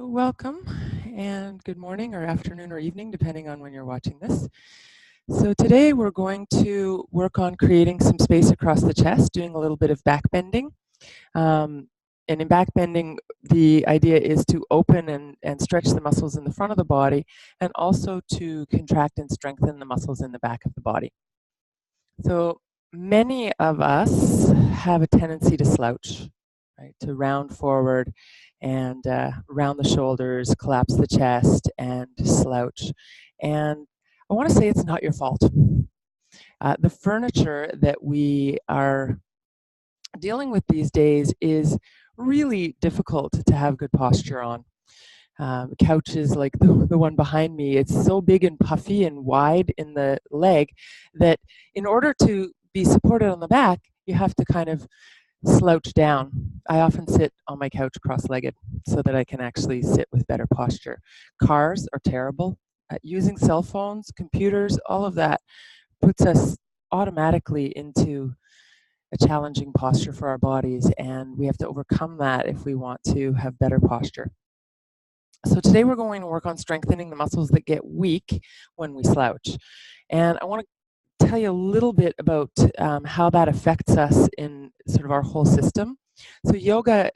Welcome and good morning or afternoon or evening, depending on when you're watching this. So today we're going to work on creating some space across the chest, doing a little bit of back bending. And in back bending, the idea is to open and stretch the muscles in the front of the body and also to contract and strengthen the muscles in the back of the body. So many of us have a tendency to slouch, right? To round forward and round the shoulders, collapse the chest, and slouch. And I want to say it's not your fault. The furniture that we are dealing with these days is really difficult to have good posture on. Couches like the one behind me, it's so big and puffy and wide in the leg that in order to be supported on the back, you have to kind of slouch down. I often sit on my couch cross-legged so that I can actually sit with better posture. Cars are terrible. Using cell phones, computers, all of that puts us automatically into a challenging posture for our bodies, and we have to overcome that if we want to have better posture. So today we're going to work on strengthening the muscles that get weak when we slouch. And I want to tell you a little bit about how that affects us in sort of our whole system. So yoga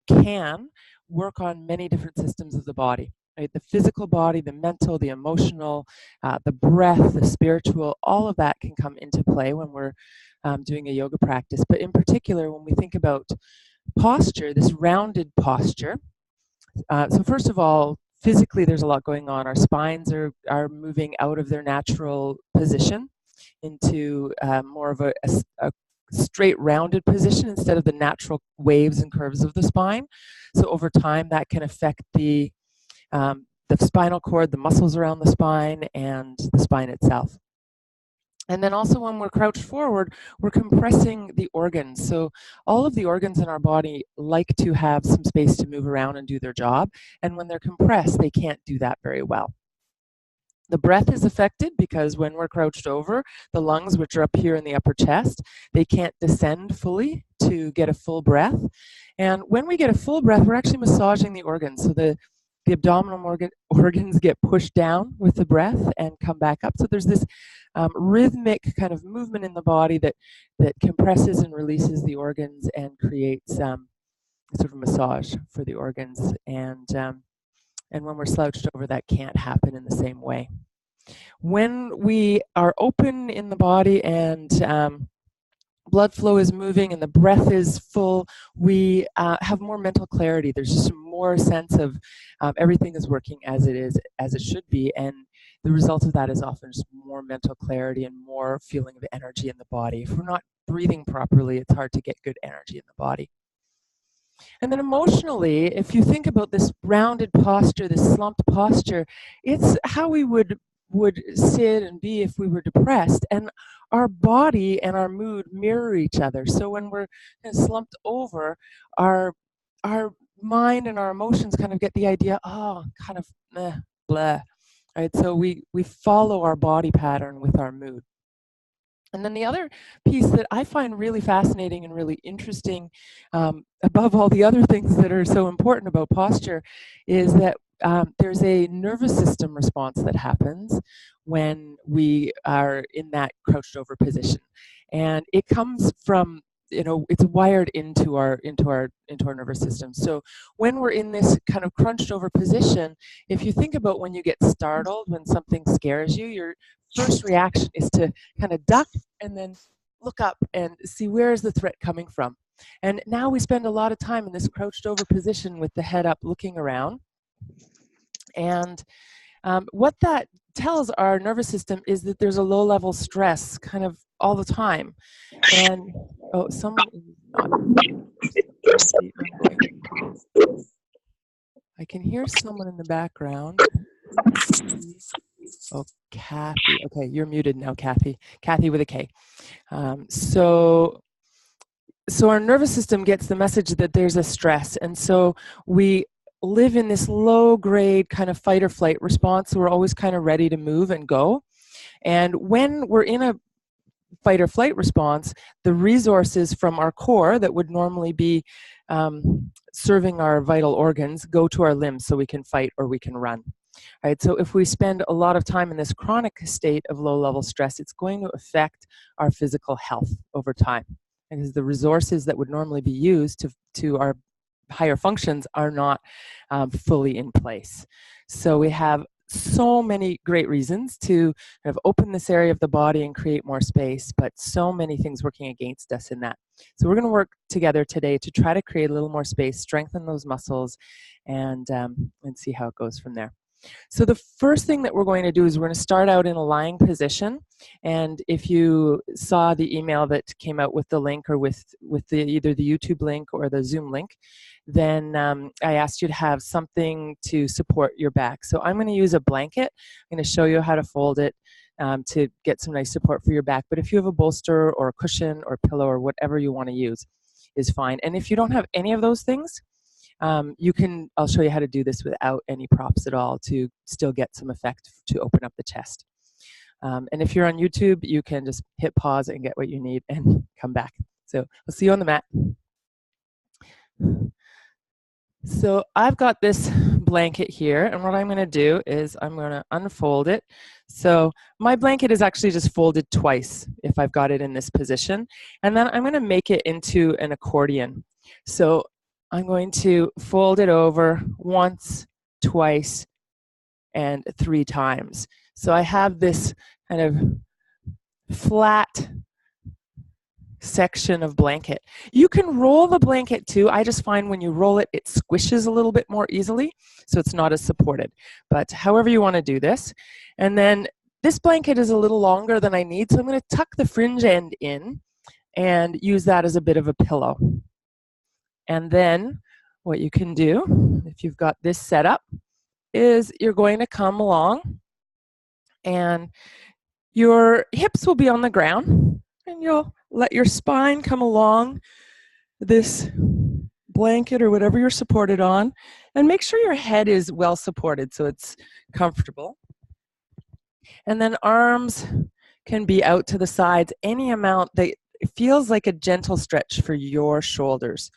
can work on many different systems of the body, right? The physical body, the mental, the emotional, the breath, the spiritual, all of that can come into play when we're doing a yoga practice. But in particular, when we think about posture, this rounded posture, so first of all, physically there's a lot going on. Our spines are moving out of their natural position into more of a straight rounded position instead of the natural waves and curves of the spine. So over time that can affect the spinal cord, the muscles around the spine, and the spine itself. And then also when we're crouched forward, we're compressing the organs. So all of the organs in our body like to have some space to move around and do their job. And when they're compressed, they can't do that very well. The breath is affected because when we're crouched over, the lungs, which are up here in the upper chest, they can't descend fully to get a full breath. And when we get a full breath, we're actually massaging the organs. So the abdominal organs get pushed down with the breath and come back up. So there's this rhythmic kind of movement in the body that compresses and releases the organs and creates sort of massage for the organs. And when we're slouched over, that can't happen in the same way. When we are open in the body and blood flow is moving and the breath is full, we have more mental clarity. There's just more sense of everything is working as it should be, and the result of that is often just more mental clarity and more feeling of energy in the body. If we're not breathing properly, it's hard to get good energy in the body. And then emotionally, if you think about this rounded posture, this slumped posture, it's how we would sit and be if we were depressed. And our body and our mood mirror each other. So when we're kind of slumped over, our mind and our emotions kind of get the idea, oh, kind of blah. Right? So we follow our body pattern with our mood. And then the other piece that I find really fascinating and really interesting, above all the other things that are so important about posture, is that there's a nervous system response that happens when we are in that crouched over position. And it comes from, it's wired into our nervous system. So when we're in this kind of crunched over position, if you think about when you get startled, when something scares you, your first reaction is to kind of duck and then look up and see where is the threat coming from. And now we spend a lot of time in this crouched over position with the head up looking around. And what that tells our nervous system is that there's a low level stress kind of all the time. And someone is not. I can hear someone in the background. Oh, Kathy. Okay, you're muted now, Kathy. Kathy with a K. So our nervous system gets the message that there's a stress, and so we live in this low grade kind of fight or flight response. So we're always kind of ready to move and go. And when we're in a fight or flight response, the resources from our core that would normally be serving our vital organs go to our limbs so we can fight or we can run. Right, so if we spend a lot of time in this chronic state of low-level stress, it's going to affect our physical health over time, because the resources that would normally be used to our higher functions are not fully in place. So we have so many great reasons to kind of open this area of the body and create more space, but so many things working against us in that. So we're going to work together today to try to create a little more space, strengthen those muscles, and see how it goes from there. So the first thing that we're going to do is we're going to start out in a lying position. And if you saw the email that came out with the link, or with either the YouTube link or the Zoom link, then I asked you to have something to support your back. So I'm going to use a blanket. I'm going to show you how to fold it to get some nice support for your back. But if you have a bolster or a cushion or pillow or whatever you want to use is fine. And if you don't have any of those things, I'll show you how to do this without any props at all to still get some effect to open up the chest. And if you're on YouTube, you can just hit pause and get what you need and come back. So I'll see you on the mat. So I've got this blanket here, and what I'm going to do is I'm going to unfold it. So my blanket is actually just folded twice if I've got it in this position, and then I'm going to make it into an accordion. So I'm going to fold it over once, twice, and 3 times. So I have this kind of flat section of blanket. You can roll the blanket too. I just find when you roll it, it squishes a little bit more easily, so it's not as supported. But however you want to do this. And then this blanket is a little longer than I need, so I'm going to tuck the fringe end in and use that as a bit of a pillow. And then what you can do, if you've got this set up, is you're going to come along and your hips will be on the ground, and you'll let your spine come along this blanket or whatever you're supported on, and make sure your head is well supported so it's comfortable. And then arms can be out to the sides any amount that feels like a gentle stretch for your shoulders.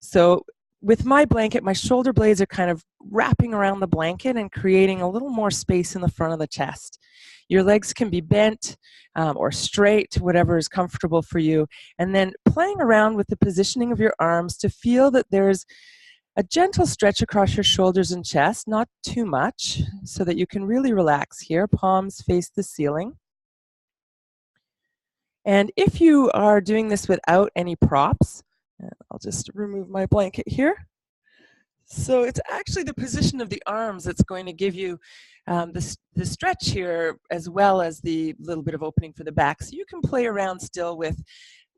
So with my blanket, my shoulder blades are kind of wrapping around the blanket and creating a little more space in the front of the chest. Your legs can be bent or straight, whatever is comfortable for you. And then playing around with the positioning of your arms to feel that there's a gentle stretch across your shoulders and chest, not too much, so that you can really relax here. Palms face the ceiling. And if you are doing this without any props, I'll just remove my blanket here. So it's actually the position of the arms that's going to give you the stretch here, as well as the little bit of opening for the back. So you can play around still with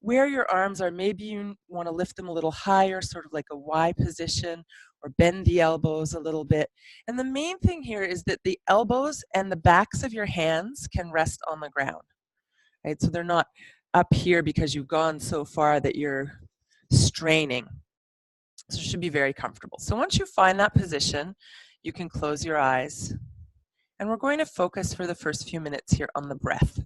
where your arms are. Maybe you want to lift them a little higher, sort of like a Y position, or bend the elbows a little bit. And the main thing here is that the elbows and the backs of your hands can rest on the ground. Right? So they're not up here because you've gone so far that you're straining. So it should be very comfortable. So once you find that position, you can close your eyes. And we're going to focus for the first few minutes here on the breath.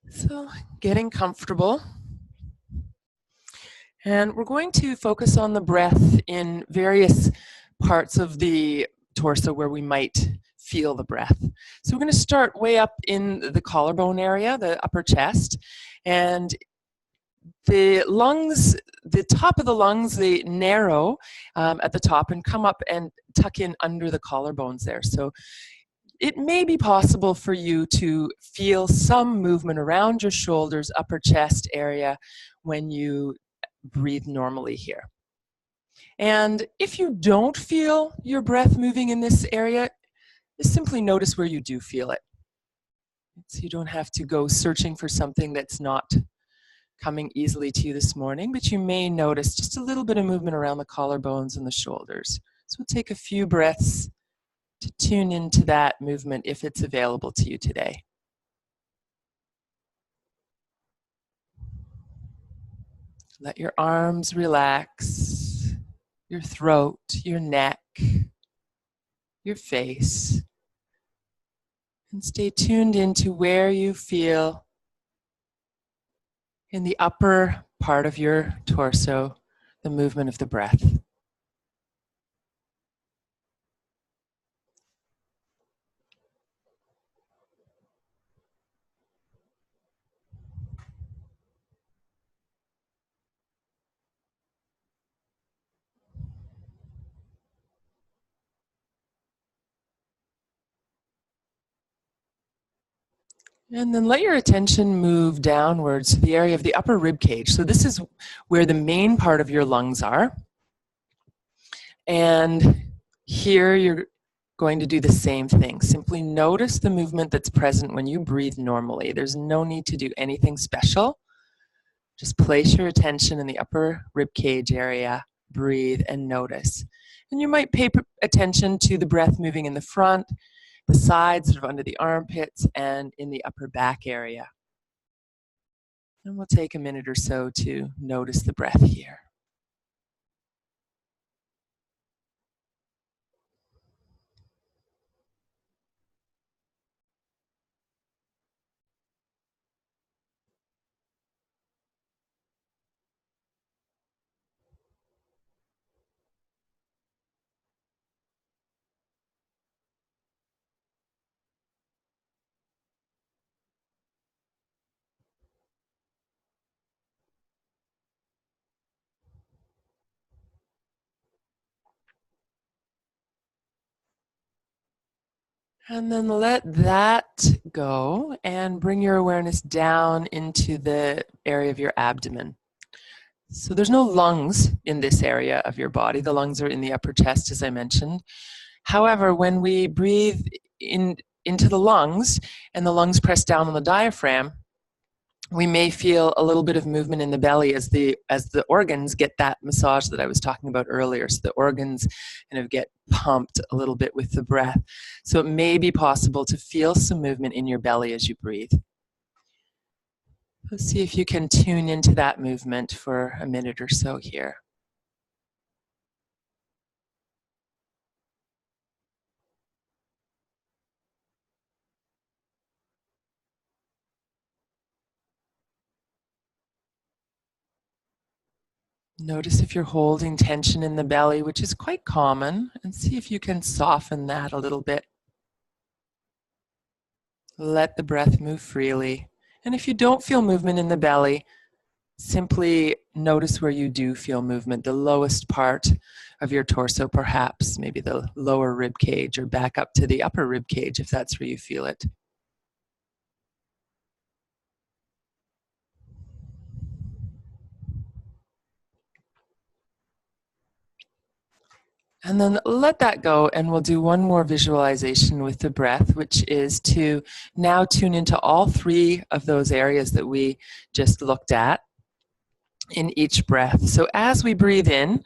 So getting comfortable. And we're going to focus on the breath in various parts of the torso where we might feel the breath. So we're going to start way up in the collarbone area, the upper chest, and the lungs, the top of the lungs, they narrow at the top and come up and tuck in under the collarbones there. So it may be possible for you to feel some movement around your shoulders, upper chest area when you breathe normally here. And if you don't feel your breath moving in this area, just simply notice where you do feel it. So you don't have to go searching for something that's not coming easily to you this morning, but you may notice just a little bit of movement around the collarbones and the shoulders. So we'll take a few breaths to tune into that movement if it's available to you today. Let your arms relax, your throat, your neck, your face. And stay tuned into where you feel in the upper part of your torso the movement of the breath. And then let your attention move downwards to the area of the upper rib cage. So this is where the main part of your lungs are. And here you're going to do the same thing. Simply notice the movement that's present when you breathe normally. There's no need to do anything special. Just place your attention in the upper rib cage area, breathe and notice. And you might pay attention to the breath moving in the front, the sides, sort of under the armpits, and in the upper back area. And we'll take a minute or so to notice the breath here. And then let that go and bring your awareness down into the area of your abdomen. So there's no lungs in this area of your body. The lungs are in the upper chest, as I mentioned. However, when we breathe into the lungs and the lungs press down on the diaphragm, we may feel a little bit of movement in the belly as the organs get that massage that I was talking about earlier. So the organs kind of get pumped a little bit with the breath. So it may be possible to feel some movement in your belly as you breathe. Let's see if you can tune into that movement for a minute or so here. Notice if you're holding tension in the belly, which is quite common, and see if you can soften that a little bit. Let the breath move freely. And if you don't feel movement in the belly, simply notice where you do feel movement, the lowest part of your torso perhaps, maybe the lower rib cage, or back up to the upper rib cage if that's where you feel it. And then let that go, and we'll do one more visualization with the breath, which is to now tune into all three of those areas that we just looked at in each breath. So as we breathe in,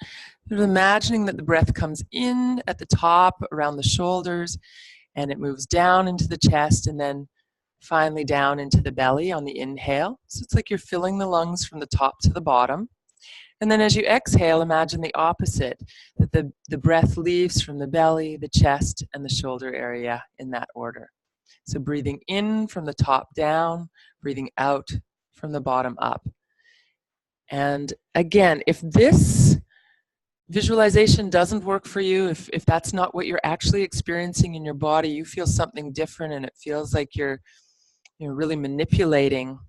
imagining that the breath comes in at the top around the shoulders, and it moves down into the chest, and then finally down into the belly on the inhale. So it's like you're filling the lungs from the top to the bottom. And then as you exhale, imagine the opposite, that the breath leaves from the belly, the chest, and the shoulder area in that order. So breathing in from the top down, breathing out from the bottom up. And again, if this visualization doesn't work for you, if that's not what you're actually experiencing in your body, you feel something different and it feels like you're really manipulating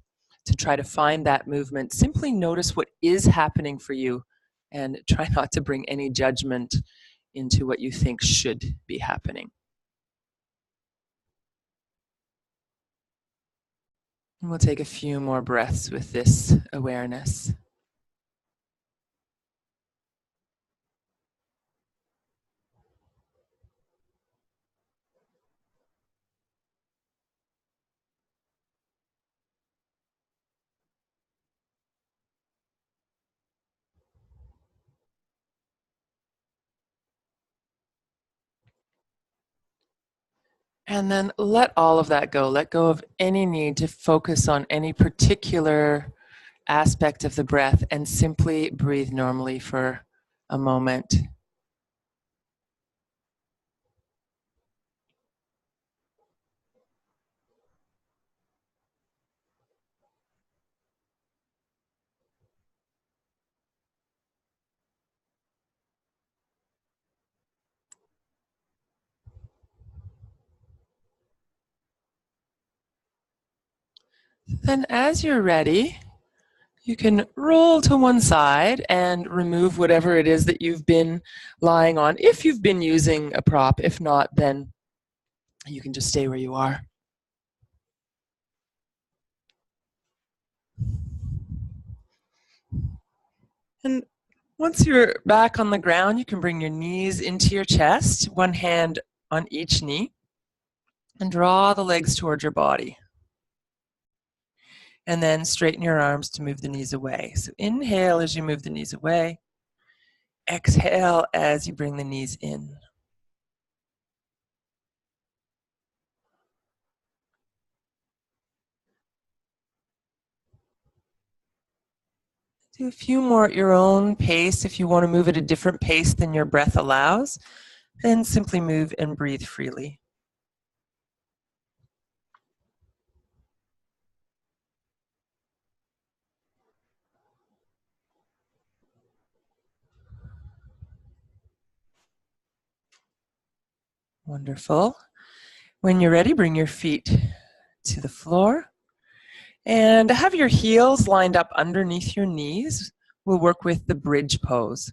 to try to find that movement, simply notice what is happening for you and try not to bring any judgment into what you think should be happening. And we'll take a few more breaths with this awareness. And then let all of that go. Let go of any need to focus on any particular aspect of the breath and simply breathe normally for a moment. Then as you're ready, you can roll to one side and remove whatever it is that you've been lying on, if you've been using a prop. If not, then you can just stay where you are. And once you're back on the ground, you can bring your knees into your chest, one hand on each knee, and draw the legs toward your body. And then straighten your arms to move the knees away. So inhale as you move the knees away. Exhale as you bring the knees in. Do a few more at your own pace. If you want to move at a different pace than your breath allows, then simply move and breathe freely. Wonderful. When you're ready, bring your feet to the floor and have your heels lined up underneath your knees. We'll work with the bridge pose.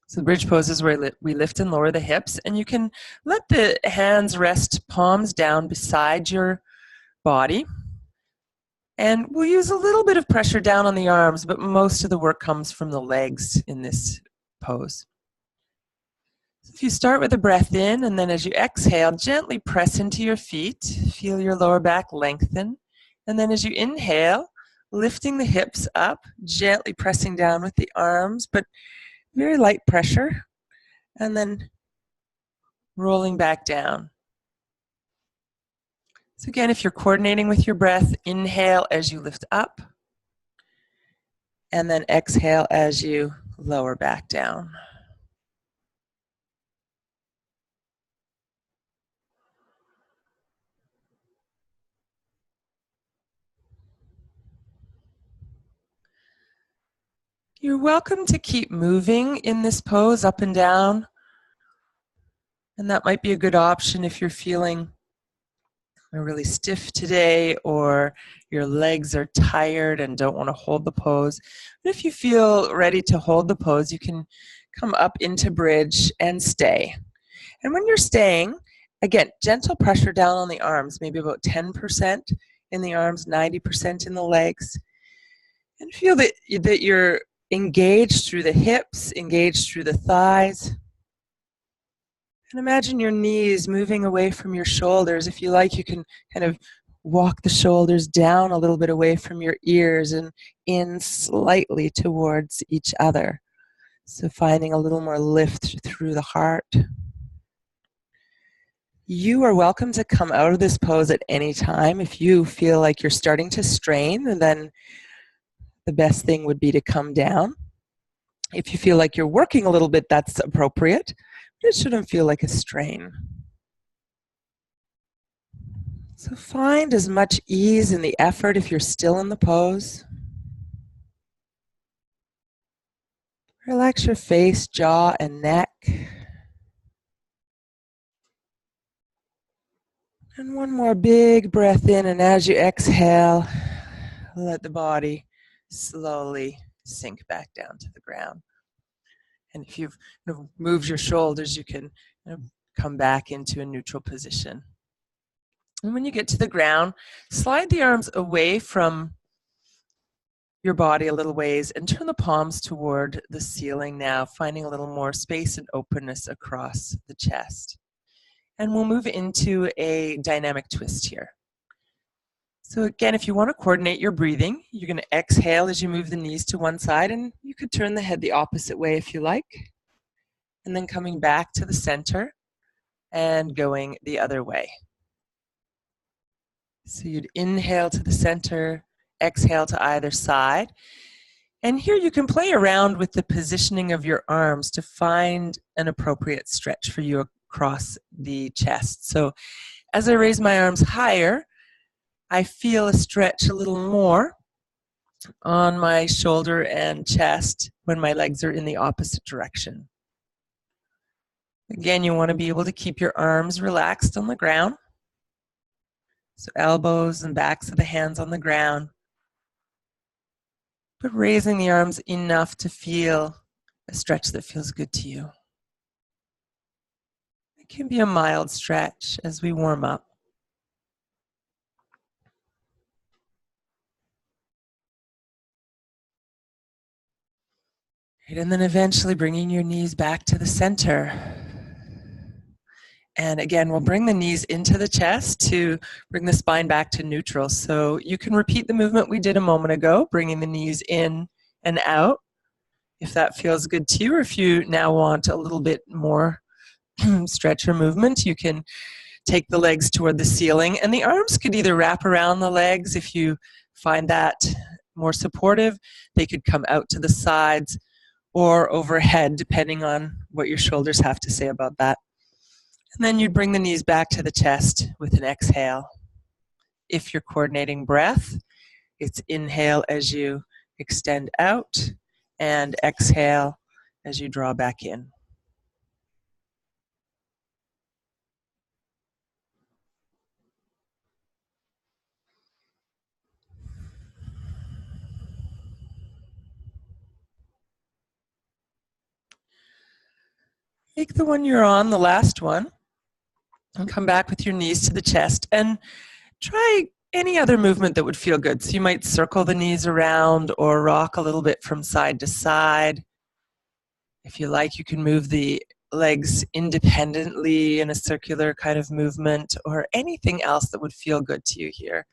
So the bridge pose is where we lift and lower the hips, and you can let the hands rest palms down beside your body. And we'll use a little bit of pressure down on the arms, but most of the work comes from the legs in this pose. So if you start with a breath in, and then as you exhale, gently press into your feet, feel your lower back lengthen. And then as you inhale, lifting the hips up, gently pressing down with the arms, but very light pressure, and then rolling back down. So again, if you're coordinating with your breath, inhale as you lift up, and then exhale as you lower back down. You're welcome to keep moving in this pose up and down, and that might be a good option if you're feeling really stiff today or your legs are tired and don't want to hold the pose. But if you feel ready to hold the pose, you can come up into bridge and stay. And when you're staying, again, gentle pressure down on the arms, maybe about 10% in the arms, 90% in the legs. And feel that you're engaged through the hips, engaged through the thighs. And imagine your knees moving away from your shoulders. If you like, you can kind of walk the shoulders down a little bit away from your ears and in slightly towards each other. So finding a little more lift through the heart. You are welcome to come out of this pose at any time. If you feel like you're starting to strain, then the best thing would be to come down. If you feel like you're working a little bit, that's appropriate. It shouldn't feel like a strain. So find as much ease in the effort if you're still in the pose. Relax your face, jaw, and neck. And one more big breath in, and as you exhale, let the body slowly sink back down to the ground. And if you've moved your shoulders, you can come back into a neutral position. And when you get to the ground, slide the arms away from your body a little ways and turn the palms toward the ceiling now, finding a little more space and openness across the chest. And we'll move into a dynamic twist here. So again, if you want to coordinate your breathing, you're going to exhale as you move the knees to one side, and you could turn the head the opposite way if you like. And then coming back to the center and going the other way. So you'd inhale to the center, exhale to either side. And here you can play around with the positioning of your arms to find an appropriate stretch for you across the chest. So as I raise my arms higher, I feel a stretch a little more on my shoulder and chest when my legs are in the opposite direction. Again, you want to be able to keep your arms relaxed on the ground. So elbows and backs of the hands on the ground, but raising the arms enough to feel a stretch that feels good to you. It can be a mild stretch as we warm up. And then eventually bringing your knees back to the center. And again, we'll bring the knees into the chest to bring the spine back to neutral. So you can repeat the movement we did a moment ago, bringing the knees in and out, if that feels good to you, or if you now want a little bit more stretch or movement, you can take the legs toward the ceiling. And the arms could either wrap around the legs if you find that more supportive. They could come out to the sides or overhead, depending on what your shoulders have to say about that. And then you'd bring the knees back to the chest with an exhale. If you're coordinating breath, it's inhale as you extend out and exhale as you draw back in. Take the one you're on, the last one, and come back with your knees to the chest and try any other movement that would feel good. So you might circle the knees around or rock a little bit from side to side. If you like, you can move the legs independently in a circular kind of movement or anything else that would feel good to you here.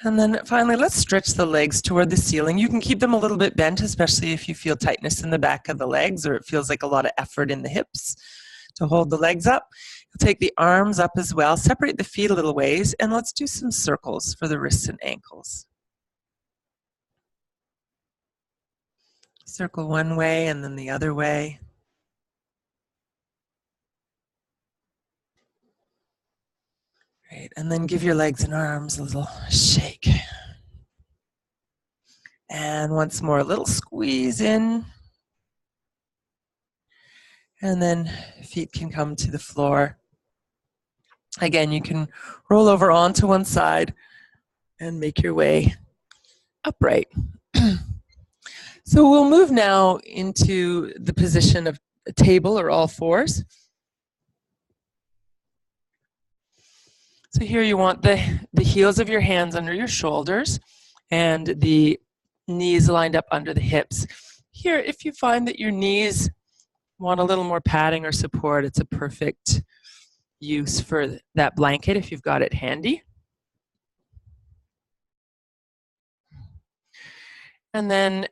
And then finally, let's stretch the legs toward the ceiling. You can keep them a little bit bent, especially if you feel tightness in the back of the legs or it feels like a lot of effort in the hips to hold the legs up. You'll take the arms up as well, separate the feet a little ways, and let's do some circles for the wrists and ankles. Circle one way and then the other way. Right, and then give your legs and arms a little shake. And once more, a little squeeze in. And then feet can come to the floor. Again, you can roll over onto one side and make your way upright. So we'll move now into the position of a table or all fours. So here you want the heels of your hands under your shoulders and the knees lined up under the hips. Here, if you find that your knees want a little more padding or support, it's a perfect use for that blanket if you've got it handy. And then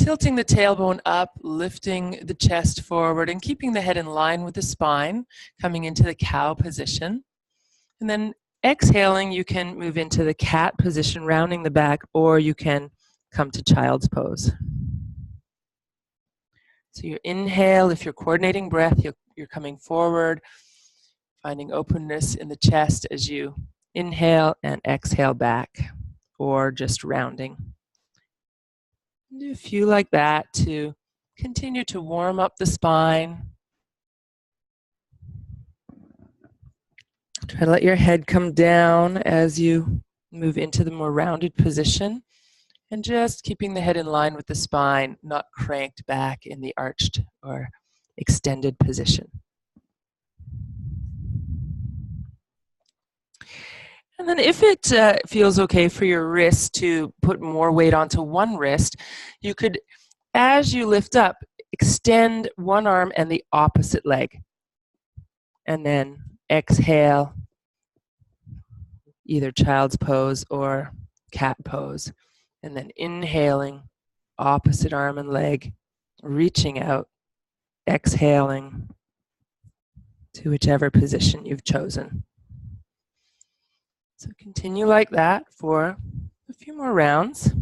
tilting the tailbone up, lifting the chest forward, and keeping the head in line with the spine, coming into the cow position. And then exhaling, you can move into the cat position, rounding the back, or you can come to child's pose. So you inhale, if you're coordinating breath, you're coming forward, finding openness in the chest as you inhale and exhale back, or just rounding. Do a few like that to continue to warm up the spine. Try to let your head come down as you move into the more rounded position, and just keeping the head in line with the spine, not cranked back in the arched or extended position. And then if it feels okay for your wrist to put more weight onto one wrist, you could, as you lift up, extend one arm and the opposite leg. And then exhale, either child's pose or cat pose. And then inhaling, opposite arm and leg, reaching out, exhaling to whichever position you've chosen. So continue like that for a few more rounds.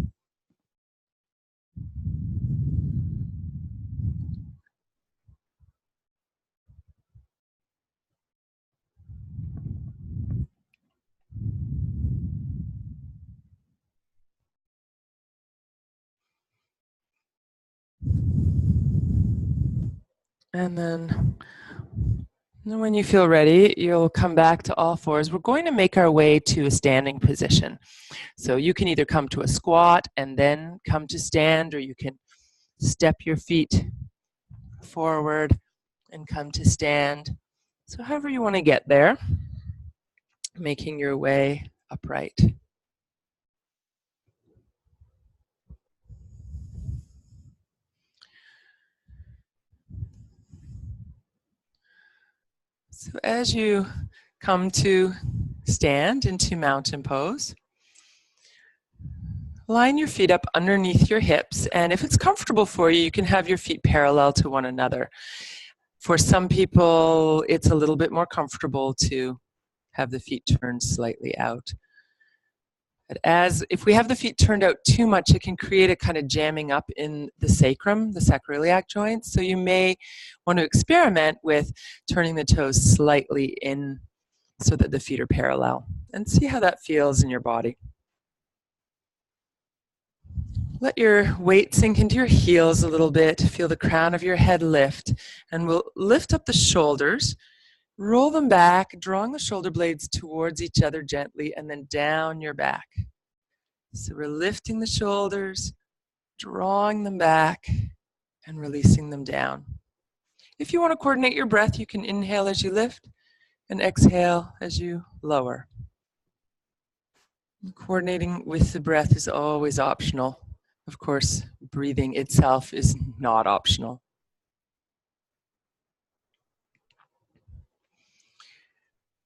And then when you feel ready, you'll come back to all fours. We're going to make our way to a standing position. So you can either come to a squat and then come to stand, or you can step your feet forward and come to stand. So however you want to get there, making your way upright. So as you come to stand into mountain pose, line your feet up underneath your hips, and if it's comfortable for you, you can have your feet parallel to one another. For some people, it's a little bit more comfortable to have the feet turned slightly out. But if we have the feet turned out too much, it can create a kind of jamming up in the sacrum, the sacroiliac joints. So you may want to experiment with turning the toes slightly in so that the feet are parallel, and see how that feels in your body. Let your weight sink into your heels a little bit. Feel the crown of your head lift, and we'll lift up the shoulders, roll them back, drawing the shoulder blades towards each other gently, and then down your back. So we're lifting the shoulders, drawing them back, and releasing them down. If you want to coordinate your breath, you can inhale as you lift and exhale as you lower. Coordinating with the breath is always optional. Of course, breathing itself is not optional.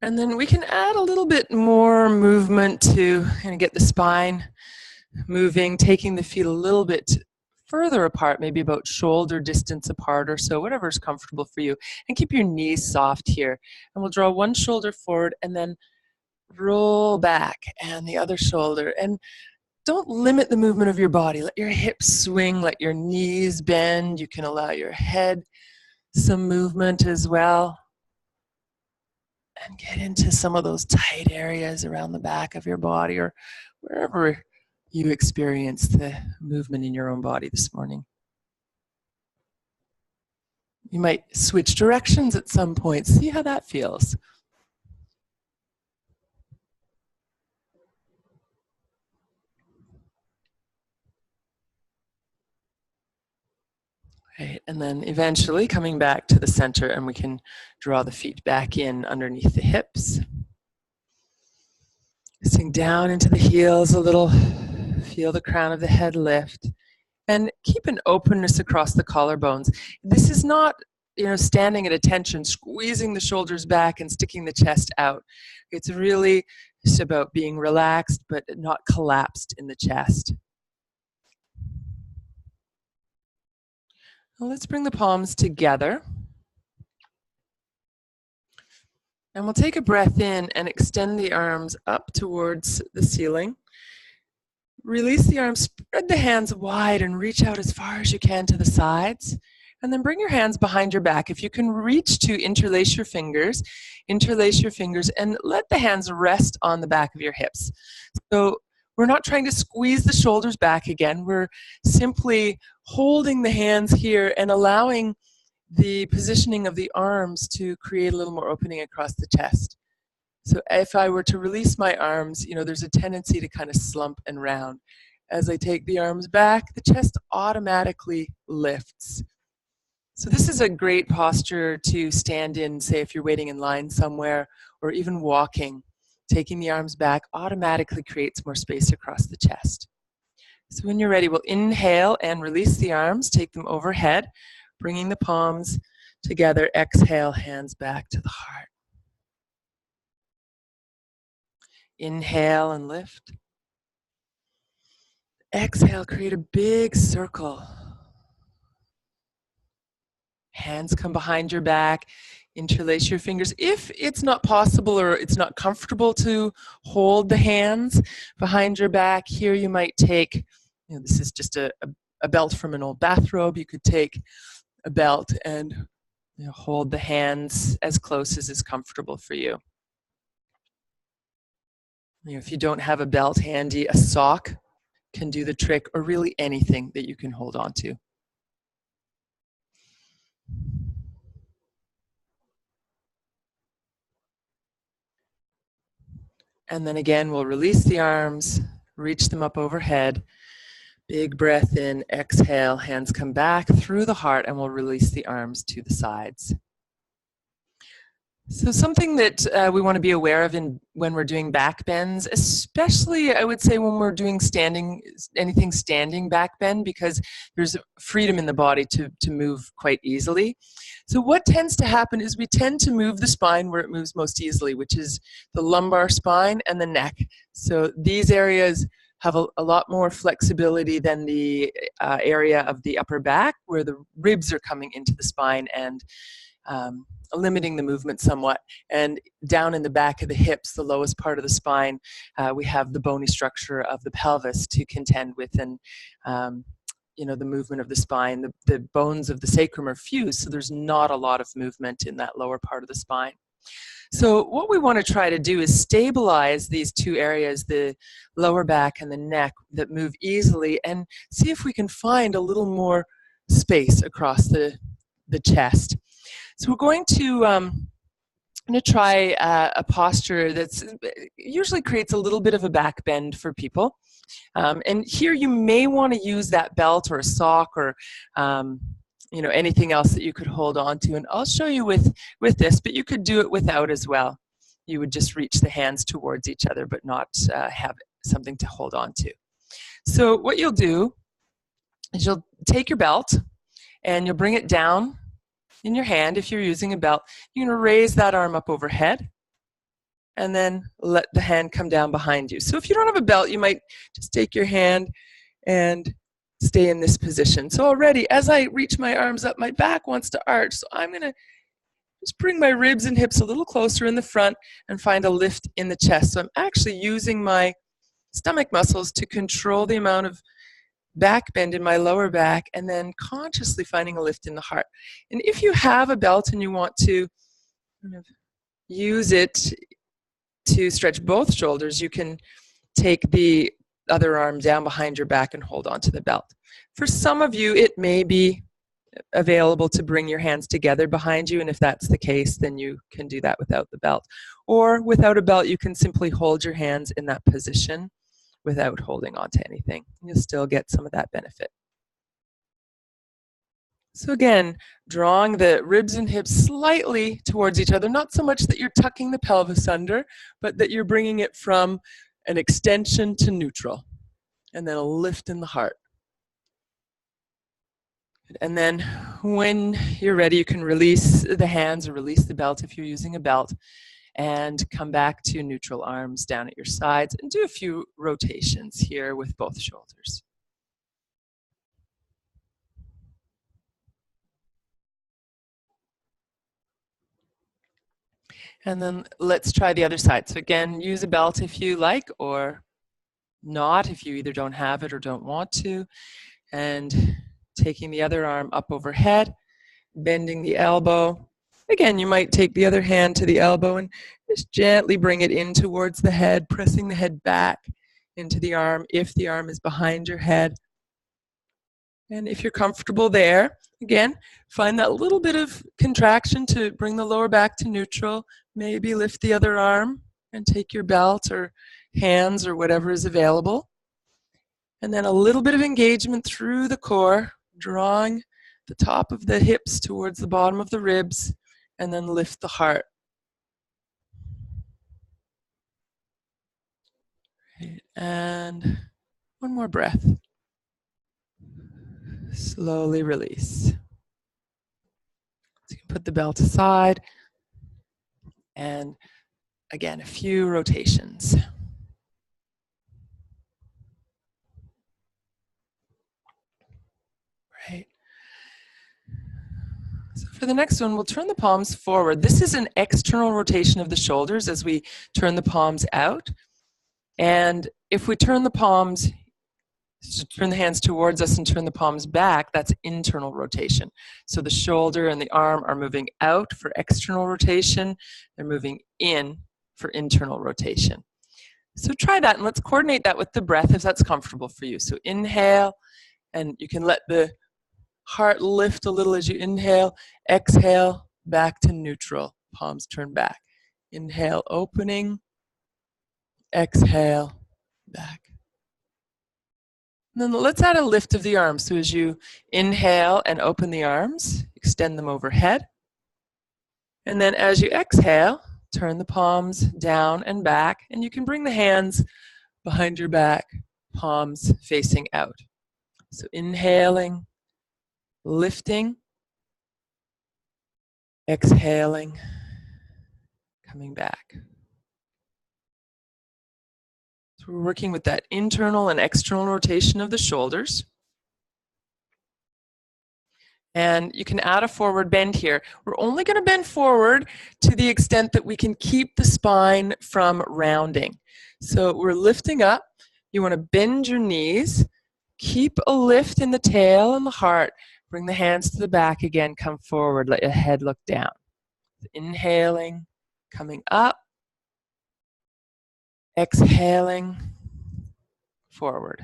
And then we can add a little bit more movement to kind of get the spine moving, taking the feet a little bit further apart, maybe about shoulder distance apart or so, whatever's comfortable for you. And keep your knees soft here. And we'll draw one shoulder forward and then roll back, and the other shoulder. And don't limit the movement of your body. Let your hips swing, let your knees bend. You can allow your head some movement as well. And get into some of those tight areas around the back of your body, or wherever you experience the movement in your own body this morning. You might switch directions at some point. See how that feels. Right, and then eventually coming back to the center, and we can draw the feet back in underneath the hips. Sink down into the heels a little. Feel the crown of the head lift. And keep an openness across the collarbones. This is not, standing at attention, squeezing the shoulders back and sticking the chest out. It's really just about being relaxed but not collapsed in the chest. Now let's bring the palms together. And we'll take a breath in and extend the arms up towards the ceiling. Release the arms, spread the hands wide and reach out as far as you can to the sides. And then bring your hands behind your back. If you can reach to interlace your fingers and let the hands rest on the back of your hips. So we're not trying to squeeze the shoulders back again. We're simply holding the hands here and allowing the positioning of the arms to create a little more opening across the chest. So if I were to release my arms, there's a tendency to kind of slump and round. As I take the arms back, the chest automatically lifts. So this is a great posture to stand in, say if you're waiting in line somewhere, or even walking. Taking the arms back automatically creates more space across the chest. So when you're ready, we'll inhale and release the arms, take them overhead, bringing the palms together. Exhale, hands back to the heart. Inhale and lift. Exhale, create a big circle. Hands come behind your back. Interlace your fingers. If it's not possible or it's not comfortable to hold the hands behind your back, here you might take, this is just a belt from an old bathrobe. You could take a belt and hold the hands as close as is comfortable for you. If you don't have a belt handy, a sock can do the trick, or really anything that you can hold on to. And then again, we'll release the arms, reach them up overhead. Big breath in, exhale, hands come back through the heart, and we'll release the arms to the sides. So something that we want to be aware of when we're doing back bends, especially I would say when we're doing anything standing back bend, because there's freedom in the body to move quite easily. So what tends to happen is we tend to move the spine where it moves most easily, which is the lumbar spine and the neck. So these areas have a lot more flexibility than the area of the upper back where the ribs are coming into the spine and limiting the movement somewhat. And down in the back of the hips, the lowest part of the spine, we have the bony structure of the pelvis to contend with, and the movement of the spine. The bones of the sacrum are fused, so there's not a lot of movement in that lower part of the spine. So what we want to try to do is stabilize these two areas, the lower back and the neck, that move easily, and see if we can find a little more space across the chest. So we're going to try a posture that's usually creates a little bit of a back bend for people. And here you may want to use that belt or a sock or anything else that you could hold on to. And I'll show you with this, but you could do it without as well. You would just reach the hands towards each other, but not have something to hold on to. So what you'll do is you'll take your belt and you'll bring it down in your hand. If you're using a belt, you're going to raise that arm up overhead and then let the hand come down behind you. So if you don't have a belt, you might just take your hand and stay in this position. So already, as I reach my arms up, my back wants to arch. So I'm going to just bring my ribs and hips a little closer in the front and find a lift in the chest. So I'm actually using my stomach muscles to control the amount of back bend in my lower back, and then consciously finding a lift in the heart. And if you have a belt and you want to kind of use it to stretch both shoulders, you can take the other arm down behind your back and hold onto the belt. For some of you, it may be available to bring your hands together behind you, and if that's the case, then you can do that without the belt. Or without a belt, you can simply hold your hands in that position without holding on to anything. You'll still get some of that benefit. So again, drawing the ribs and hips slightly towards each other, not so much that you're tucking the pelvis under, but that you're bringing it from an extension to neutral, and then a lift in the heart. And then when you're ready, you can release the hands or release the belt if you're using a belt, and come back to neutral arms down at your sides and do a few rotations here with both shoulders. And then let's try the other side. So again, use a belt if you like, or not if you either don't have it or don't want to. And taking the other arm up overhead, bending the elbow. Again, you might take the other hand to the elbow and just gently bring it in towards the head, pressing the head back into the arm if the arm is behind your head. And if you're comfortable there, again, find that little bit of contraction to bring the lower back to neutral. Maybe lift the other arm and take your belt or hands or whatever is available. And then a little bit of engagement through the core, drawing the top of the hips towards the bottom of the ribs, and then lift the heart. Right. And one more breath. Slowly release. So you can put the belt aside, and again, a few rotations. Right. So for the next one, we'll turn the palms forward. This is an external rotation of the shoulders as we turn the palms out. And if we turn the palms, turn the hands towards us and turn the palms back, that's internal rotation. So the shoulder and the arm are moving out for external rotation. They're moving in for internal rotation. So try that, and let's coordinate that with the breath if that's comfortable for you. So inhale, and you can let the heart lift a little as you inhale. Exhale, back to neutral. Palms turn back. Inhale, opening. Exhale, back. And then let's add a lift of the arms. So as you inhale and open the arms, extend them overhead. And then as you exhale, turn the palms down and back, and you can bring the hands behind your back, palms facing out. So inhaling, lifting, exhaling, coming back. So we're working with that internal and external rotation of the shoulders. And you can add a forward bend here. We're only going to bend forward to the extent that we can keep the spine from rounding. So we're lifting up. You want to bend your knees. Keep a lift in the tail and the heart. Bring the hands to the back again. Come forward. Let your head look down. Inhaling, coming up. Exhaling, forward.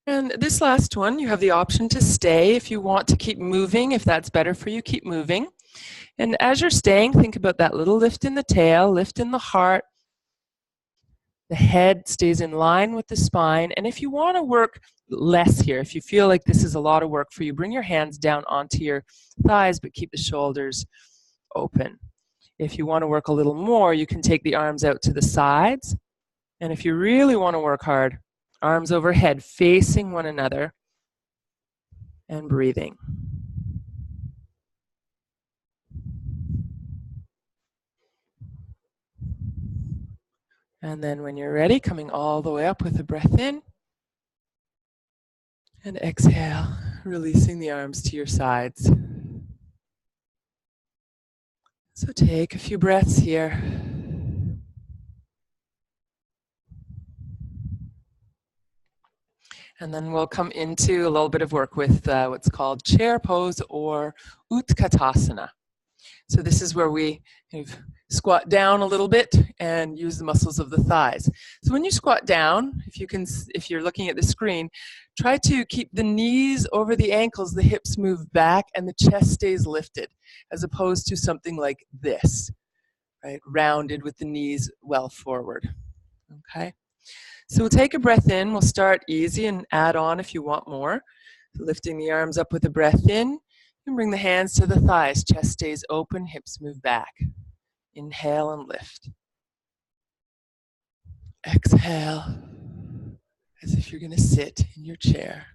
And this last one, you have the option to stay if you want to keep moving. If that's better for you, keep moving. And as you're staying, think about that little lift in the tail, lift in the heart. The head stays in line with the spine. And if you want to work less here, if you feel like this is a lot of work for you, bring your hands down onto your thighs, but keep the shoulders open. If you want to work a little more, you can take the arms out to the sides. And if you really want to work hard, arms overhead, facing one another, and breathing. And then when you're ready, coming all the way up with a breath in. And exhale, releasing the arms to your sides. So take a few breaths here. And then we'll come into a little bit of work with what's called chair pose or Utkatasana. So this is where we kind of squat down a little bit and use the muscles of the thighs. So when you squat down, if you're looking at the screen, try to keep the knees over the ankles, the hips move back, and the chest stays lifted, as opposed to something like this, right? Rounded with the knees well forward, okay? So we'll take a breath in. We'll start easy and add on if you want more. Lifting the arms up with a breath in, and bring the hands to the thighs. Chest stays open, hips move back. Inhale and lift. Exhale, as if you're going to sit in your chair.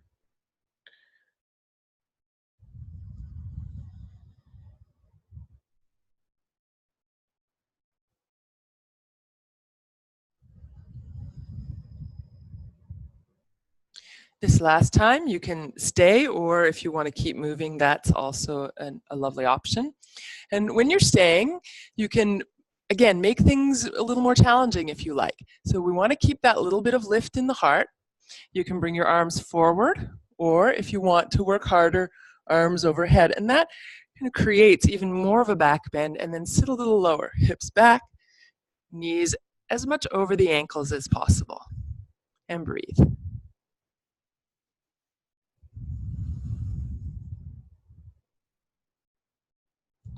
This last time you can stay, or if you want to keep moving, that's also a lovely option. And when you're staying, you can, again, make things a little more challenging if you like. So we want to keep that little bit of lift in the heart. You can bring your arms forward, or if you want to work harder, arms overhead. And that kind of creates even more of a back bend, and then sit a little lower. Hips back, knees as much over the ankles as possible. And breathe.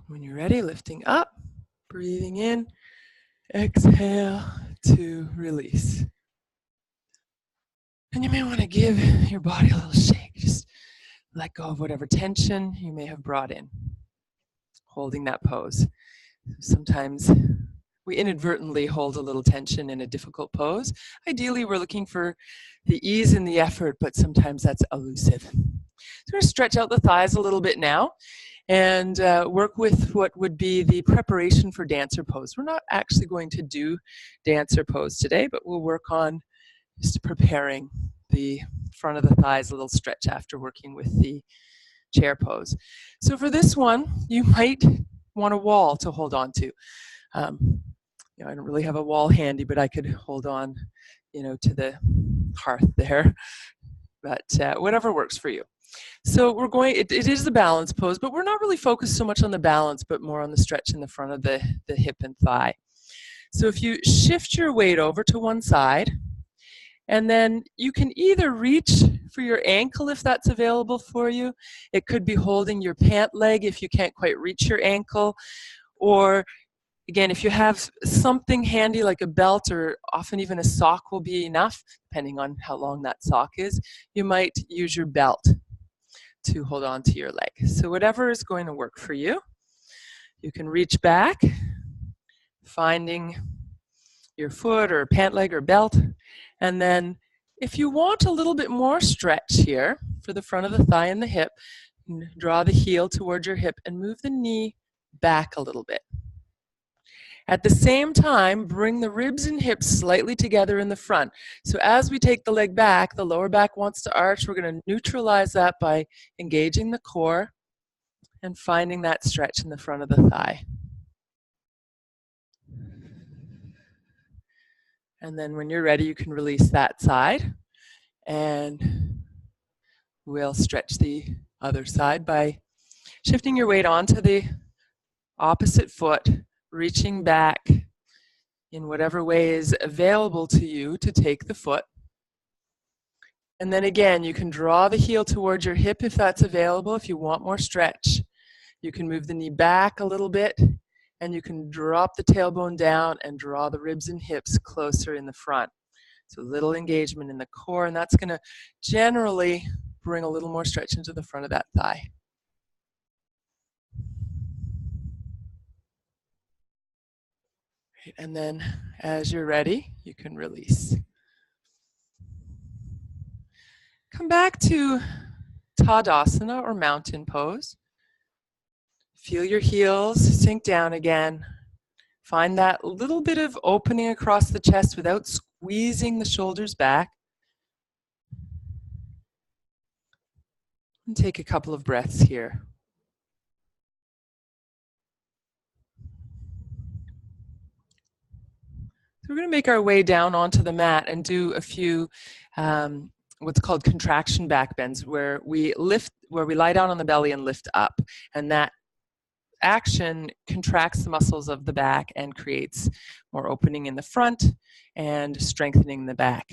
When you're ready, lifting up, breathing in, exhale to release. And you may want to give your body a little shake. Just let go of whatever tension you may have brought in, holding that pose. Sometimes we inadvertently hold a little tension in a difficult pose. Ideally, we're looking for the ease and the effort, but sometimes that's elusive. So we're going to stretch out the thighs a little bit now and work with what would be the preparation for dancer pose. We're not actually going to do dancer pose today, but we'll work on just preparing the front of the thighs, a little stretch after working with the chair pose. So for this one, you might want a wall to hold on to. I don't really have a wall handy, but I could hold on, to the hearth there. But whatever works for you. So we're going, it is the balance pose, but we're not really focused so much on the balance, but more on the stretch in the front of the hip and thigh. So if you shift your weight over to one side, And then you can either reach for your ankle if that's available for you. It could be holding your pant leg if you can't quite reach your ankle. Or again, if you have something handy like a belt or often even a sock will be enough, depending on how long that sock is, you might use your belt to hold on to your leg. So whatever is going to work for you. You can reach back, finding your foot or pant leg or belt. And then if you want a little bit more stretch here for the front of the thigh and the hip, draw the heel towards your hip and move the knee back a little bit. At the same time, bring the ribs and hips slightly together in the front. So as we take the leg back, the lower back wants to arch. We're going to neutralize that by engaging the core and finding that stretch in the front of the thigh. And then when you're ready, you can release that side. And we'll stretch the other side by shifting your weight onto the opposite foot, reaching back in whatever way is available to you to take the foot. And then again, you can draw the heel towards your hip if that's available. If you want more stretch, you can move the knee back a little bit, and you can drop the tailbone down and draw the ribs and hips closer in the front. So a little engagement in the core, and that's going to generally bring a little more stretch into the front of that thigh. And then as you're ready, you can release. Come back to Tadasana or mountain pose. Feel your heels sink down again. Find that little bit of opening across the chest without squeezing the shoulders back. And take a couple of breaths here. So we're going to make our way down onto the mat and do a few what's called contraction back bends, where we lie down on the belly and lift up. And that action contracts the muscles of the back and creates more opening in the front and strengthening the back.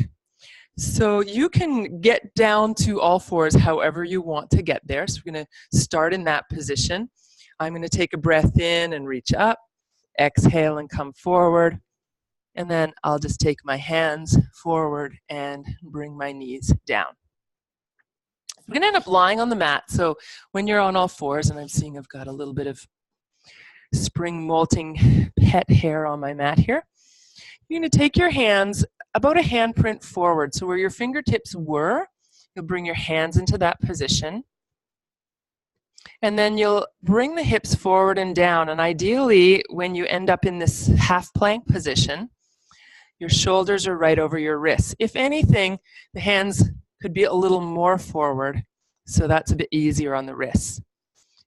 So you can get down to all fours however you want to get there. So we're going to start in that position. I'm going to take a breath in and reach up, exhale and come forward, and then I'll just take my hands forward and bring my knees down. We're going to end up lying on the mat. So when you're on all fours, and I'm seeing I've got a little bit of spring molting pet hair on my mat here. You're going to take your hands about a handprint forward. So where your fingertips were, you'll bring your hands into that position. And then you'll bring the hips forward and down. And ideally, when you end up in this half plank position, your shoulders are right over your wrists. If anything, the hands could be a little more forward, so that's a bit easier on the wrists.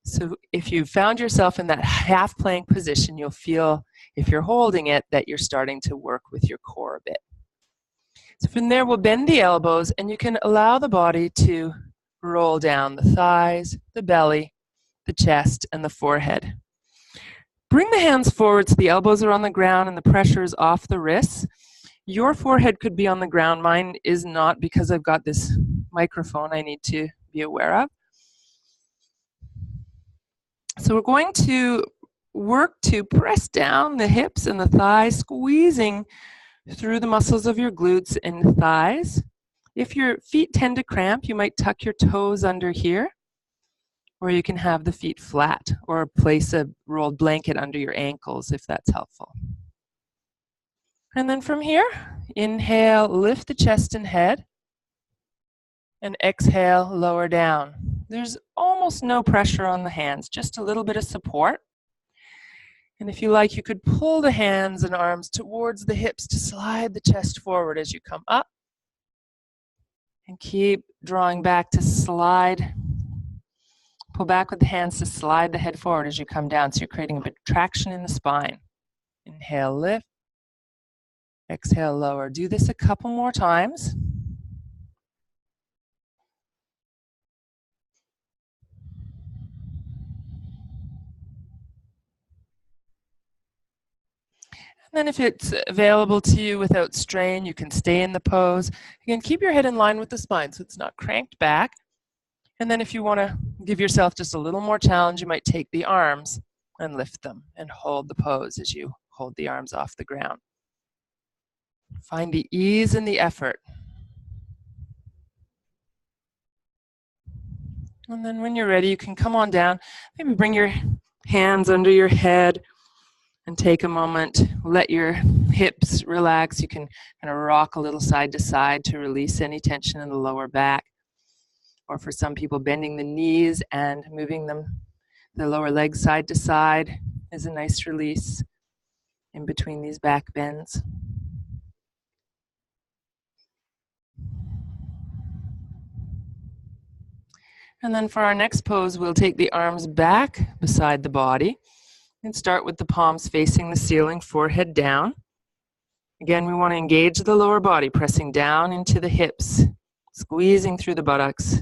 So if you found yourself in that half plank position, you'll feel, if you're holding it, that you're starting to work with your core a bit. So from there, we'll bend the elbows, and you can allow the body to roll down the thighs, the belly, the chest, and the forehead. Bring the hands forward so the elbows are on the ground and the pressure is off the wrists. Your forehead could be on the ground. Mine is not, because I've got this microphone I need to be aware of. So we're going to work to press down the hips and the thighs, squeezing through the muscles of your glutes and thighs. If your feet tend to cramp, you might tuck your toes under here, or you can have the feet flat, or place a rolled blanket under your ankles if that's helpful. And then from here, inhale, lift the chest and head, and exhale, lower down. There's almost no pressure on the hands, just a little bit of support. And if you like, you could pull the hands and arms towards the hips to slide the chest forward as you come up. And keep drawing back to slide. Pull back with the hands to slide the head forward as you come down. So you're creating a bit of traction in the spine. Inhale, lift. Exhale, lower. Do this a couple more times. And then if it's available to you without strain, you can stay in the pose. Again, keep your head in line with the spine so it's not cranked back. And then if you want to give yourself just a little more challenge, you might take the arms and lift them and hold the pose as you hold the arms off the ground. Find the ease and the effort. And then when you're ready, you can come on down. Maybe bring your hands under your head and take a moment. Let your hips relax. You can kind of rock a little side to side to release any tension in the lower back. Or for some people, bending the knees and moving them, the lower legs side to side is a nice release in between these back bends. And then for our next pose, we'll take the arms back beside the body and start with the palms facing the ceiling, forehead down. Again, we want to engage the lower body, pressing down into the hips, squeezing through the buttocks,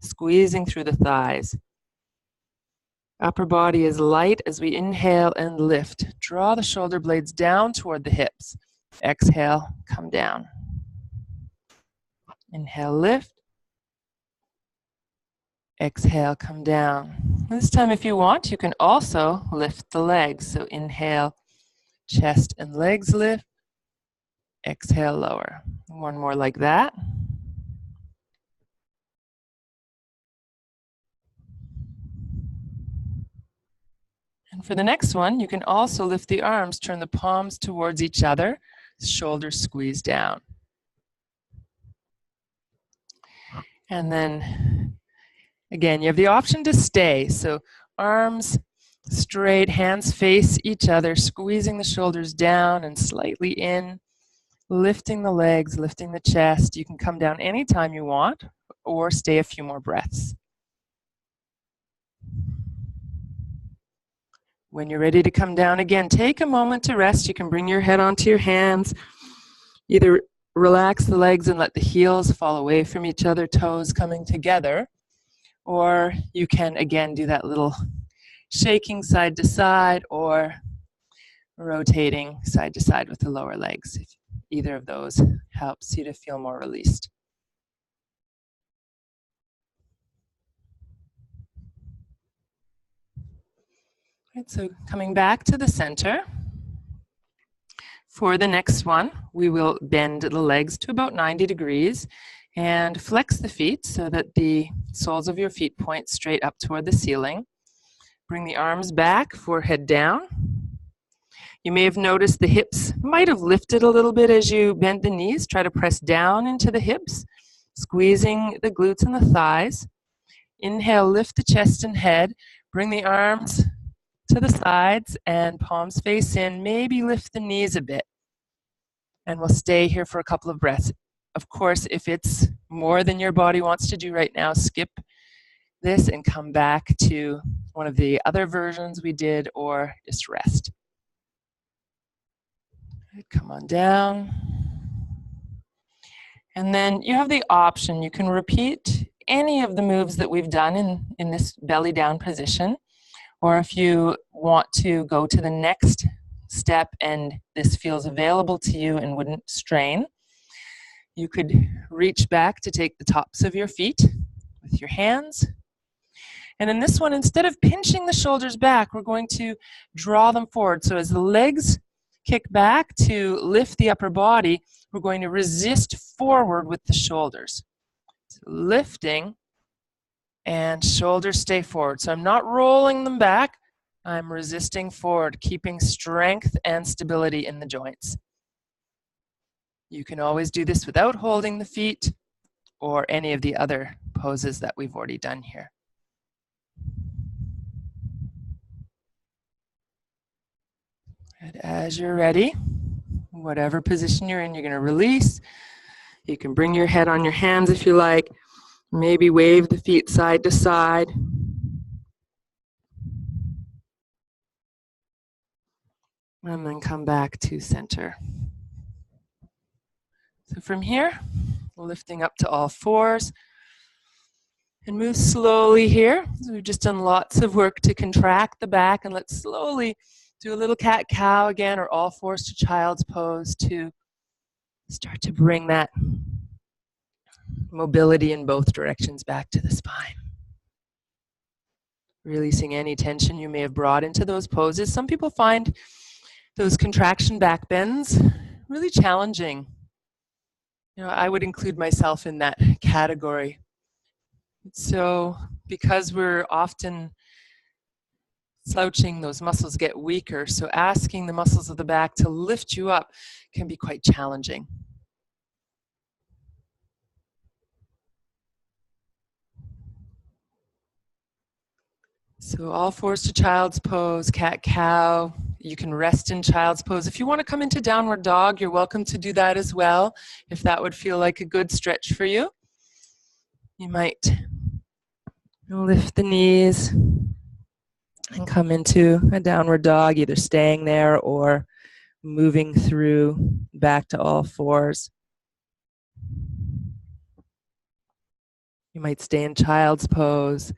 squeezing through the thighs. Upper body is light as we inhale and lift. Draw the shoulder blades down toward the hips. Exhale, come down. Inhale, lift. Exhale, come down. This time, if you want, you can also lift the legs. So inhale, chest and legs lift. Exhale, lower. One more like that. And for the next one, you can also lift the arms, turn the palms towards each other, shoulders squeeze down. And then, again, you have the option to stay. So arms straight, hands face each other, squeezing the shoulders down and slightly in, lifting the legs, lifting the chest. You can come down anytime you want or stay a few more breaths. When you're ready to come down again, take a moment to rest. You can bring your head onto your hands. Either relax the legs and let the heels fall away from each other, toes coming together. Or you can, again, do that little shaking side to side or rotating side to side with the lower legs. If either of those helps you to feel more released. Right, so coming back to the center. For the next one, we will bend the legs to about 90 degrees and flex the feet so that the soles of your feet point straight up toward the ceiling. Bring the arms back, forehead down. You may have noticed the hips might have lifted a little bit as you bent the knees. Try to press down into the hips, squeezing the glutes and the thighs. Inhale, lift the chest and head. Bring the arms to the sides and palms face in. Maybe lift the knees a bit. And we'll stay here for a couple of breaths. Of course, if it's more than your body wants to do right now, skip this and come back to one of the other versions we did, or just rest. Come on down. And then you have the option. You can repeat any of the moves that we've done in this belly down position. Or if you want to go to the next step and this feels available to you and wouldn't strain, you could reach back to take the tops of your feet with your hands. And in this one, instead of pinching the shoulders back, we're going to draw them forward. So as the legs kick back to lift the upper body, we're going to resist forward with the shoulders. So lifting and shoulders stay forward. So I'm not rolling them back. I'm resisting forward, keeping strength and stability in the joints. You can always do this without holding the feet or any of the other poses that we've already done here. And as you're ready, whatever position you're in, you're going to release. You can bring your head on your hands if you like. Maybe wave the feet side to side. And then come back to center. So from here, lifting up to all fours. And move slowly here. So we've just done lots of work to contract the back, and let's slowly Do a little cat-cow again, or all fours to child's pose to start to bring that mobility in both directions back to the spine. Releasing any tension you may have brought into those poses. Some people find those contraction back bends really challenging. I would include myself in that category. So because we're often slouching, those muscles get weaker. So asking the muscles of the back to lift you up can be quite challenging. So all fours to child's pose, cat-cow. You can rest in child's pose. If you want to come into downward dog, you're welcome to do that as well, if that would feel like a good stretch for you. You might lift the knees and come into a downward dog, either staying there or moving through back to all fours. You might stay in child's pose.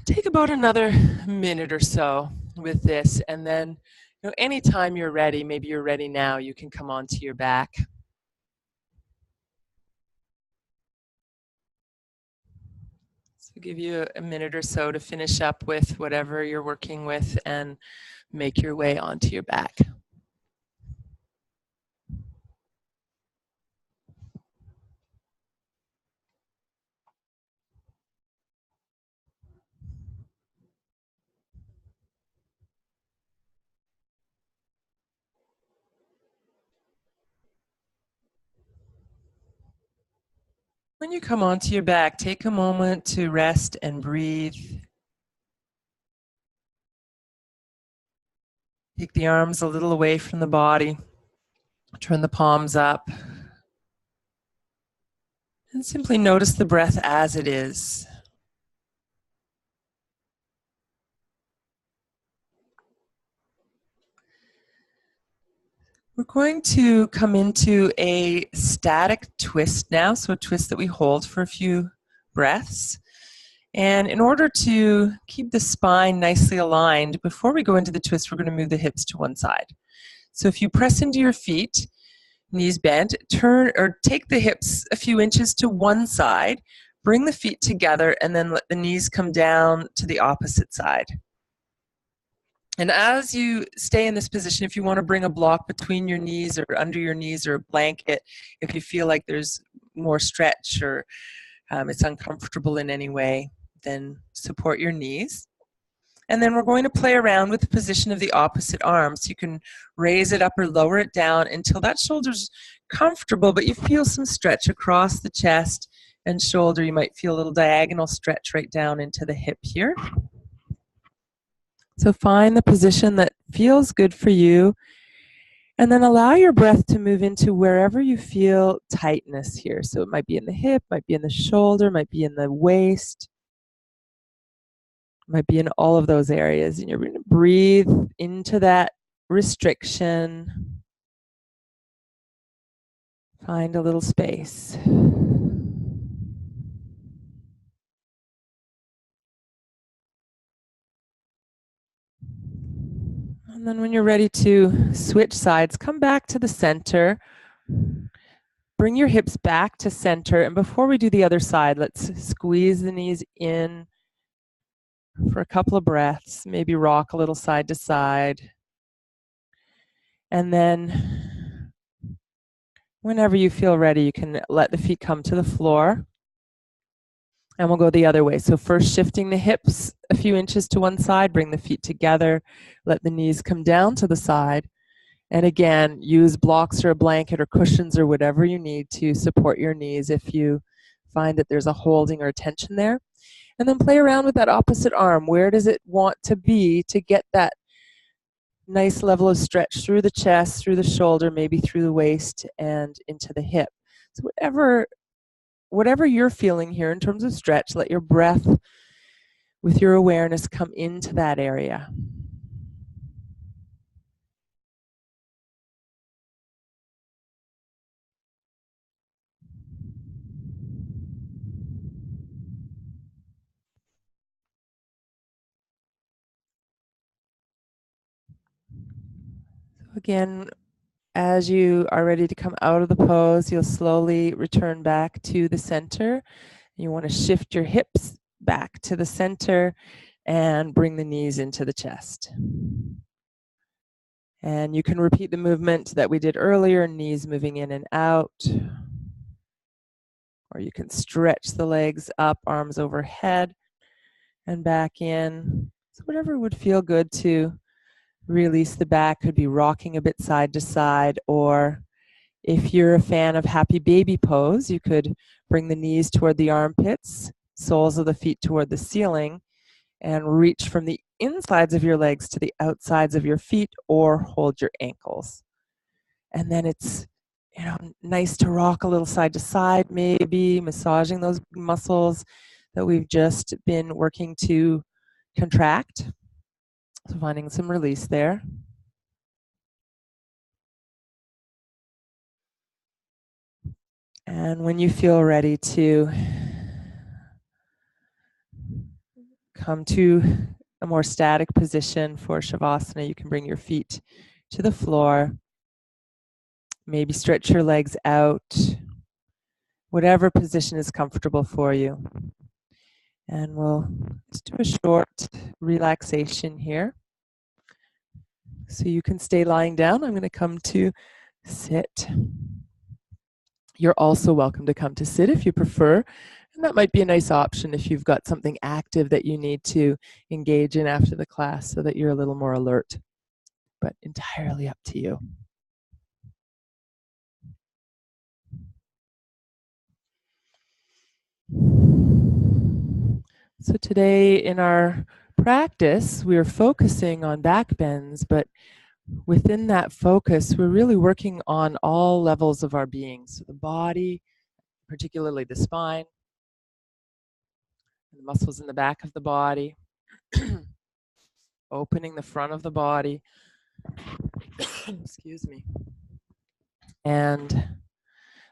Take about another minute or so with this, and then anytime you're ready, maybe you're ready now, you can come onto your back. So give you a minute or so to finish up with whatever you're working with and make your way onto your back. When you come onto your back, take a moment to rest and breathe. Take the arms a little away from the body. Turn the palms up. And simply notice the breath as it is. We're going to come into a static twist now, so a twist that we hold for a few breaths. And in order to keep the spine nicely aligned, before we go into the twist, we're going to move the hips to one side. So if you press into your feet, knees bent, turn or take the hips a few inches to one side, bring the feet together, and then let the knees come down to the opposite side. And as you stay in this position, if you want to bring a block between your knees or under your knees or a blanket, if you feel like there's more stretch or it's uncomfortable in any way, then support your knees. And then we're going to play around with the position of the opposite arm. So you can raise it up or lower it down until that shoulder's comfortable, but you feel some stretch across the chest and shoulder. You might feel a little diagonal stretch right down into the hip here. So find the position that feels good for you, and then allow your breath to move into wherever you feel tightness here. So it might be in the hip, might be in the shoulder, might be in the waist, might be in all of those areas. And you're going to breathe into that restriction. Find a little space. And then when you're ready to switch sides, come back to the center. Bring your hips back to center. And before we do the other side, let's squeeze the knees in for a couple of breaths. Maybe rock a little side to side. And then whenever you feel ready, you can let the feet come to the floor. And we'll go the other way. So first shifting the hips a few inches to one side, bring the feet together, let the knees come down to the side. And again, use blocks or a blanket or cushions or whatever you need to support your knees if you find that there's a holding or tension there. And then play around with that opposite arm. Where does it want to be to get that nice level of stretch through the chest, through the shoulder, maybe through the waist and into the hip? So whatever you're feeling here in terms of stretch, let your breath with your awareness come into that area. Again, as you are ready to come out of the pose, you'll slowly return back to the center. You want to shift your hips back to the center and bring the knees into the chest. And you can repeat the movement that we did earlier, knees moving in and out. Or you can stretch the legs up, arms overhead and back in. So whatever would feel good to release the back. Could be rocking a bit side to side, or if you're a fan of happy baby pose, you could bring the knees toward the armpits, soles of the feet toward the ceiling, and reach from the insides of your legs to the outsides of your feet, or hold your ankles. And then it's nice to rock a little side to side, maybe massaging those muscles that we've just been working to contract. So finding some release there. And when you feel ready to come to a more static position for Shavasana, you can bring your feet to the floor. Maybe stretch your legs out, whatever position is comfortable for you. And we'll just do a short relaxation here. So you can stay lying down. I'm going to come to sit. You're also welcome to come to sit if you prefer. And that might be a nice option if you've got something active that you need to engage in after the class so that you're a little more alert. But entirely up to you. So today in our practice, we're focusing on back bends, but within that focus, we're really working on all levels of our being. So the body, particularly the spine, the muscles in the back of the body, opening the front of the body, excuse me, and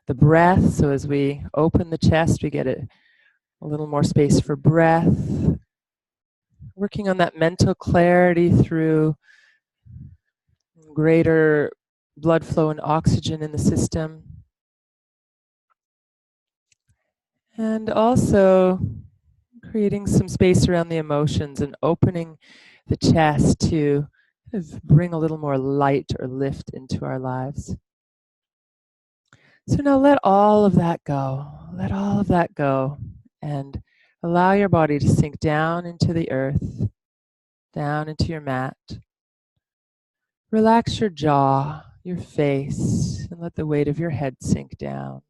the breath. So as we open the chest, we get a little more space for breath. Working on that mental clarity through greater blood flow and oxygen in the system. And also creating some space around the emotions and opening the chest to kind of bring a little more light or lift into our lives. So now let all of that go. Let all of that go and allow your body to sink down into the earth, down into your mat. Relax your jaw, your face, and let the weight of your head sink down.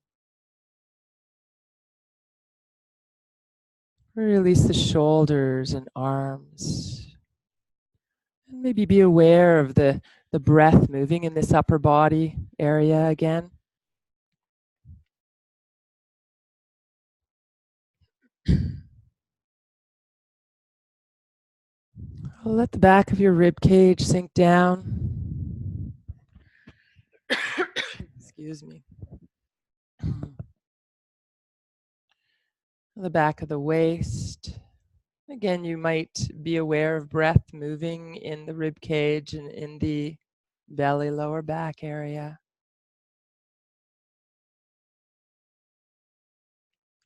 Release the shoulders and arms. And maybe be aware of the breath moving in this upper body area again. Let the back of your rib cage sink down. Excuse me. The back of the waist. Again, you might be aware of breath moving in the rib cage and in the belly, lower back area.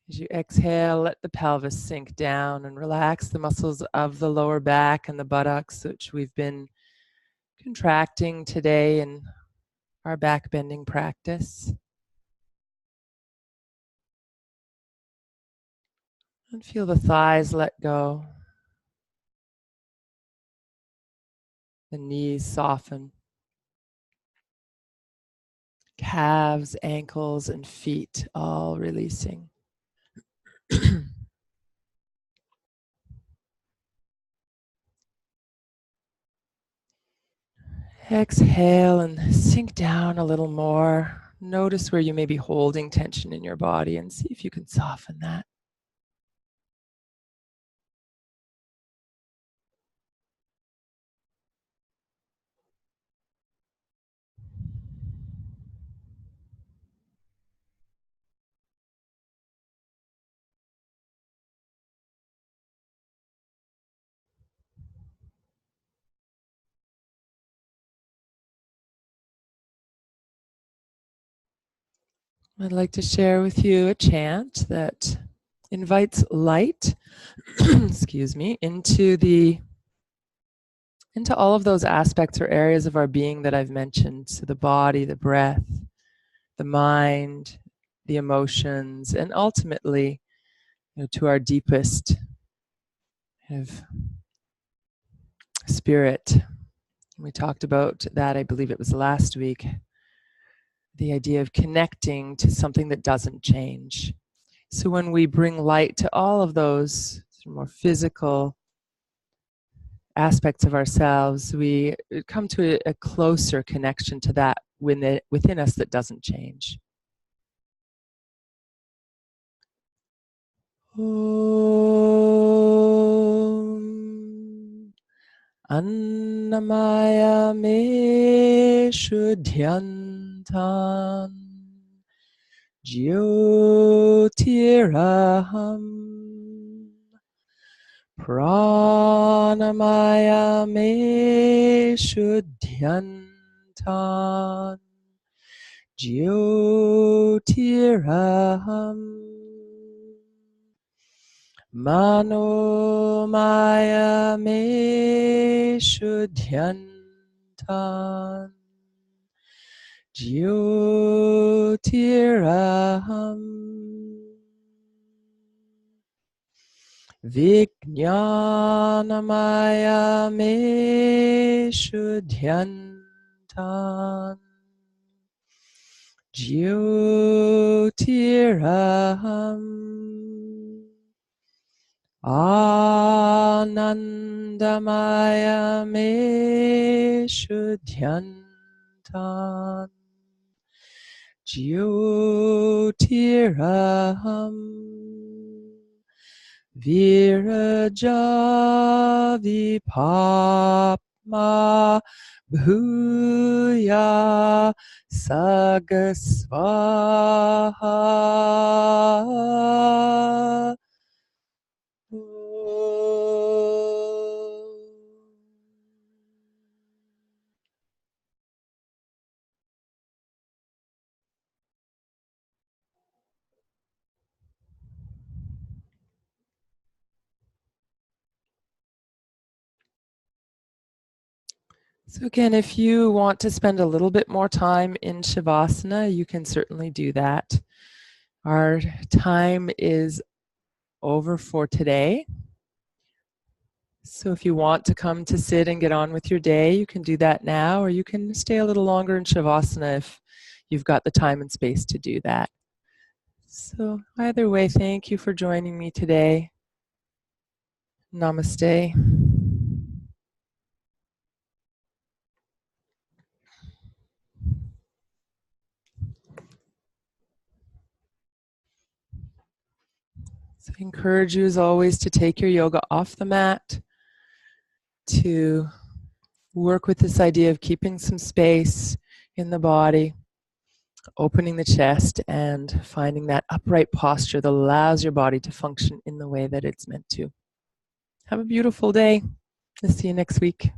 As you exhale, let the pelvis sink down and relax the muscles of the lower back and the buttocks, which we've been contracting today in our back bending practice. And feel the thighs let go. The knees soften. Calves, ankles, and feet all releasing. Exhale and sink down a little more. Notice where you may be holding tension in your body and see if you can soften that. I'd like to share with you a chant that invites light, excuse me, into all of those aspects or areas of our being that I've mentioned. So the body, the breath, the mind, the emotions, and ultimately, to our deepest kind of spirit. We talked about that, I believe it was last week, the idea of connecting to something that doesn't change. So when we bring light to all of those more physical aspects of ourselves, we come to a closer connection to that within us that doesn't change. Om Annamaya me Shuddhyantam Jyotiraham Pranamaya me Shuddhyantam Jyotiraham Manomaya me Shuddhyantam Jyotiraham Vijnanamaya me Shuddhyantam Jyotiraham Anandamaya me Shuddhyantam Jyotiraham Viraja Vipapma Bhuya Sagasvaha. So again, if you want to spend a little bit more time in Shavasana, you can certainly do that. Our time is over for today. So if you want to come to sit and get on with your day, you can do that now, or you can stay a little longer in Shavasana if you've got the time and space to do that. So either way, thank you for joining me today. Namaste. So I encourage you as always to take your yoga off the mat, to work with this idea of keeping some space in the body, opening the chest, and finding that upright posture that allows your body to function in the way that it's meant to. Have a beautiful day. I'll see you next week.